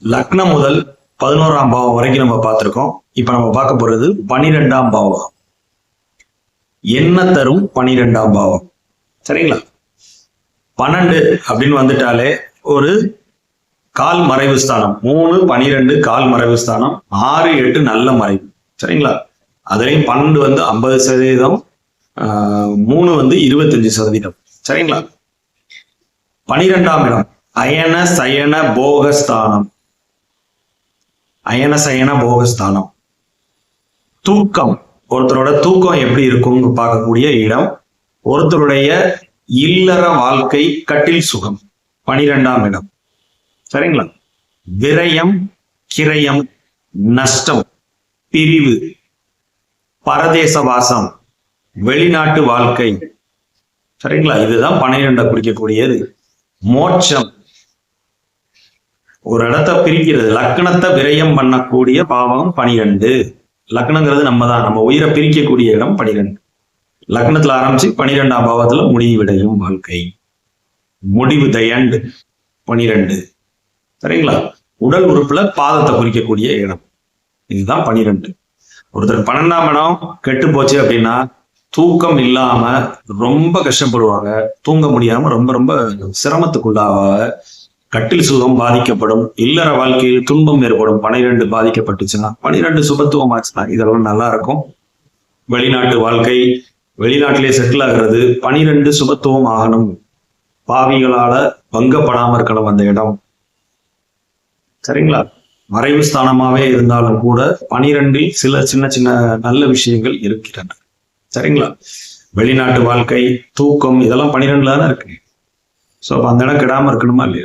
லக்னம் முதல் 11ஆம் பாவம் வரைக்கும் நம்ம பார்த்திருக்கோம். இப்ப நம்ம பார்க்க போறது 12ஆம் பாவம். என்ன தரும் 12ஆம் பாவம்? சரிங்களா? 12 அப்படின்னு வந்துட்டாலே ஒரு கால் மறைவு ஸ்தானம். 3, 12 கால் மறைவு ஸ்தானம். 6, 8 நல்ல மறைவு. சரிங்களா? அதுலயும் 12 வந்து 50%, 3 வந்து 25%. சரிங்களா? 12ஆம் இடம் அயன சயன போகஸ்தானம். அயன சயன போகஸ்தானம். தூக்கம், ஒருத்தரோட தூக்கம் எப்படி இருக்கும்னு பார்க்கக்கூடிய இடம். ஒருத்தருடைய இல்லற வாழ்க்கை கட்டில் சுகம் 12ஆம் இடம். சரிங்களா? விரயம், கிரயம், நஷ்டம், பிரிவு, பரதேச வாசம், வெளிநாட்டு வாழ்க்கை. சரிங்களா? இதுதான் 12 குறிக்கக்கூடியது. மோட்சம், ஒரு இடத்தை பிரிக்கிறது. லக்னத்தை விரயம் பண்ணக்கூடிய பாவம் 12. லக்னங்கிறது நம்ம உயிரை பிரிக்கக்கூடிய இடம் 12. லக்னத்துல ஆரம்பிச்சு 12ஆம் பாவத்துல முடிவடையும் வாழ்க்கை. முடிவு த எண்ட் 12. சரிங்களா? உடல் உறுப்புல பாதத்தை குறிக்கக்கூடிய இடம். இதுதான் 12. ஒருத்தர் 12ஆம் இடம் கெட்டு போச்சு அப்படின்னா தூக்கம் இல்லாம ரொம்ப கஷ்டப்படுவாங்க. தூங்க முடியாம ரொம்ப ரொம்ப சிரமத்துக்குள்ளாக, கட்டில் சுகம் பாதிக்கப்படும். இல்லற வாழ்க்கையில் துன்பம் ஏற்படும். 12 பாதிக்கப்பட்டுச்சுன்னா, 12 சுபத்துவம் ஆச்சுன்னா இதெல்லாம் நல்லா இருக்கும். வெளிநாட்டு வாழ்க்கை, வெளிநாட்டிலே செட்டில் ஆகிறது. 12 சுபத்துவம் ஆகணும். பாவிகளால பங்கப்படாம இருக்கணும் அந்த இடம். சரிங்களா? மறைவு ஸ்தானமாவே இருந்தாலும் கூட 12 சில சின்ன சின்ன நல்ல விஷயங்கள் இருக்கின்றன. சரிங்களா? வெளிநாட்டு வாழ்க்கை, தூக்கம், இதெல்லாம் 12ல தானே இருக்கு. சோ அந்த இடம் கெடாம இருக்கணுமா இல்லையா?